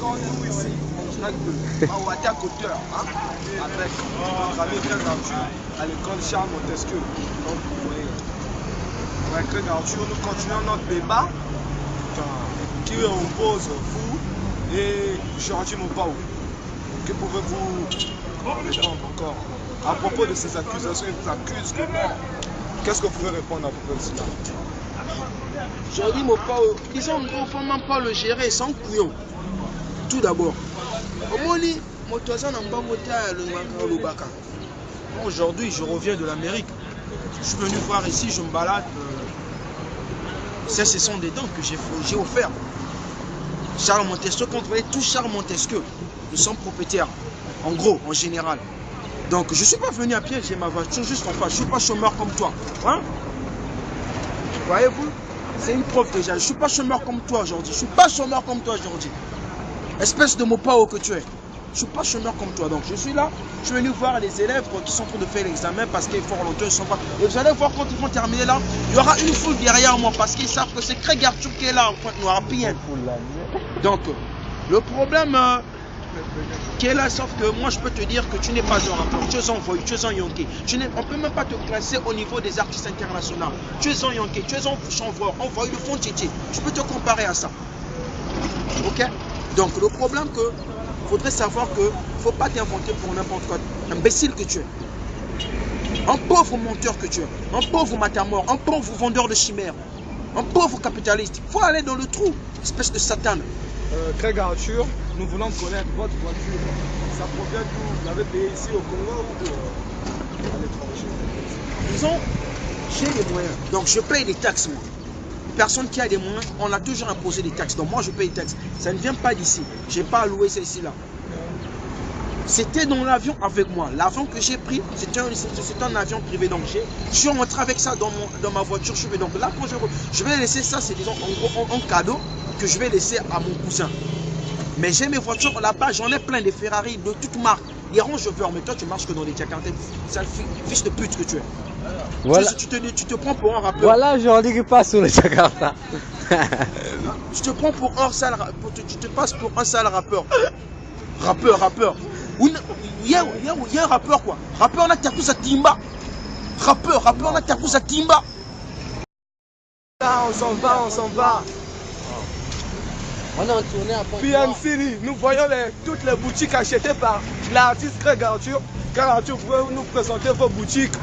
encore nous ici, on traque de Awata Côteur, hein, avec notre ami Craig Arthur à l'école Charles Montesquieu. Donc vous voyez, avec Craig Arthur, nous continuons notre débat qui oppose vous et Jordi Mopao. Que pouvez-vous répondre encore à propos de ces accusations? Ils vous accusent que non. Qu'est-ce que vous pouvez répondre à propos de cela? Jordi Mopao, ils ont gros, faut même pas le gérer sans couillon. Tout d'abord, aujourd'hui, je reviens de l'Amérique. Je suis venu voir ici, je me balade. Ce sont des dents que j'ai offert. Charles Montesquieu, quand vous voyez tout Charles Montesquieu, nous sommes propriétaires, en gros, en général. Donc, je ne suis pas venu à pied, j'ai ma voiture juste en face. Je ne suis pas chômeur comme toi. Hein? Voyez-vous? C'est une preuve déjà. Je ne suis pas chômeur comme toi aujourd'hui. Je ne suis pas chômeur comme toi aujourd'hui. Espèce de Mopao que tu es. Je ne suis pas chômeur comme toi. Donc, je suis là. Je suis venu voir les élèves qui sont en train de faire l'examen parce qu'ils font longtemps, ils sont pas. Et vous allez voir quand ils vont terminer là, il y aura une foule derrière moi parce qu'ils savent que c'est Craig Arthur qui est là en Pointe-Noire. Donc, le problème qui est là, sauf que moi je peux te dire que tu n'es pas un rappeur, tu es un voyou, tu es un yonké. On ne peut même pas te classer au niveau des artistes internationaux. Tu es un yonké, tu es un chanvreur, un voyou de fond tchétché. Je peux te comparer à ça. Ok? Donc le problème que faudrait savoir que faut pas t'inventer pour n'importe quoi. Imbécile que tu es. Un pauvre menteur que tu es. Un pauvre matamor, un pauvre vendeur de chimères. Un pauvre capitaliste. Il faut aller dans le trou, espèce de satan. Craig Arthur, nous voulons connaître votre voiture. Ça provient d'où? Vous l'avez payé ici au Congo ou à l'étranger? Disons, j'ai les moyens. Donc je paye des taxes, moi. Personne qui a des moyens, on a toujours imposé des taxes. Donc moi je paye des taxes. Ça ne vient pas d'ici. Je n'ai pas loué celle-ci là. C'était dans l'avion avec moi. L'avion que j'ai pris, c'était un avion privé. Donc je suis rentré avec ça dans ma voiture. Donc là, quand je vais laisser ça, c'est disons en gros un cadeau que je vais laisser à mon cousin. Mais j'ai mes voitures là-bas, j'en ai plein de Ferrari de toutes marques. Les Range Rover, mais toi tu marches que dans les Jakarta, sale fils de pute que tu es. Voilà. Tu te prends pour un rappeur. Voilà, Jordi qui passe sur le Jakarta. Tu te prends pour un sale rappeur. Tu te passes pour un sale rappeur. Rappeur. Il y a un rappeur quoi. Rappeur, on a Takusa Timba. Rappeur, on a Takusa Timba. Là, on s'en va. On est en tournée à PNC, nous voyons toutes les boutiques achetées par l'artiste Craig Arthur. Craig Arthur, vous pouvez nous présenter vos boutiques.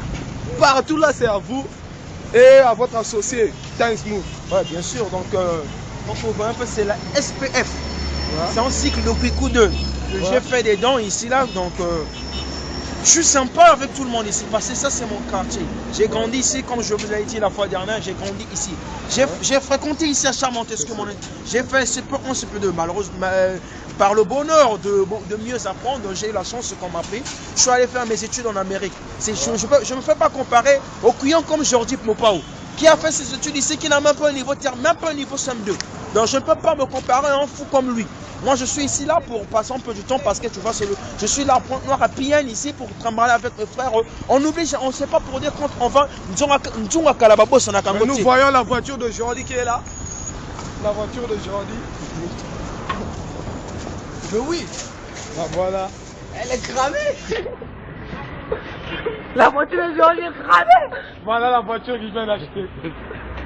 Partout là, c'est à vous et à votre associé, Time Smooth. Ouais, bien sûr. Donc, on voit un peu, c'est la SPF. Ouais. C'est un cycle de coup 2. J'ai fait des dents ici, là. Donc, je suis sympa avec tout le monde ici parce que ça, c'est mon quartier. J'ai grandi ici, comme je vous l'ai dit la fois dernière, j'ai grandi ici. J'ai fréquenté ici à Charles Montesquieu. J'ai fait CP1, CP2. Malheureusement, par le bonheur de mieux apprendre, j'ai eu la chance qu'on m'a pris. Je suis allé faire mes études en Amérique. Je ne me fais pas comparer aux clients comme Jordi Mopao, qui a fait ses études ici, qui n'a même pas un niveau terme, même pas un niveau SEM2. Donc je ne peux pas me comparer à un fou comme lui. Moi je suis ici là pour passer un peu du temps parce que tu vois, je suis là à Pointe-Noire à Pienne ici pour travailler avec mes frères. On oublie, on ne sait pas pour dire quand on va. Nous voyons la voiture de Jordi qui est là. La voiture de Jordi. Oui. Ah, voilà. Elle est cramée. La voiture de Jordi est cramée. Voilà la voiture qu'il vient d'acheter.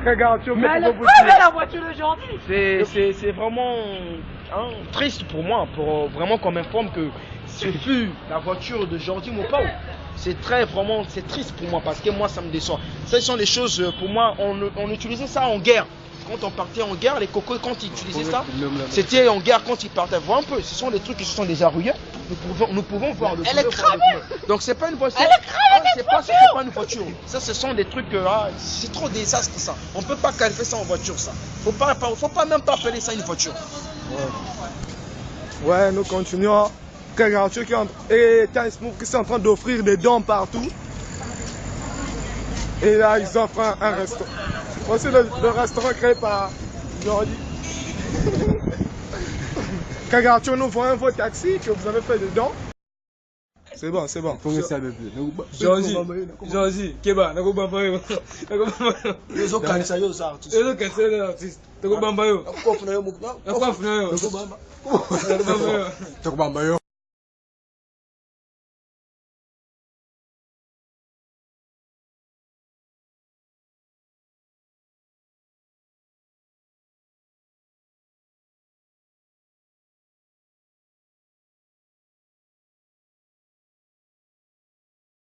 Regarde, mais elle est cramée la voiture de Jordi. C'est vraiment triste pour moi, pour vraiment qu'on m'informe que ce fut la voiture de Jordi Mopao. C'est triste pour moi parce que moi ça me déçoit. Ce sont des choses, pour moi, on utilisait ça en guerre. Quand on partait en guerre, les cocos, quand ils utilisaient ça, c'était en guerre quand ils partaient. Vois un peu, ce sont des trucs qui se sont déjà rouillés. Nous pouvons voir le. Elle est cramée. Donc c'est pas une voiture. Elle est cramée. C'est pas une voiture. Ça, ce sont des trucs. C'est trop désastre ça. On peut pas qualifier ça en voiture ça. Faut pas même pas appeler ça une voiture. Ouais, nous continuons. Craig Arthur et Time Smooth qui sont en train d'offrir des dons partout. Et là, ils offrent un restaurant. Voici le restaurant créé par Jordi. Craig Arthur, nous voyons vos taxis que vous avez fait dedans. C'est bon, c'est bon. Faut que ça me plaît. Georgie, Keba, nako bamba yo. Nako bamba yo. Les autres kanisa yo za artiste. Ezo kanisa yo artiste. Nako bamba yo. Nako funa yo mukna. Nako bamba yo. Nako bamba. Nako bamba yo. Toko bamba yo.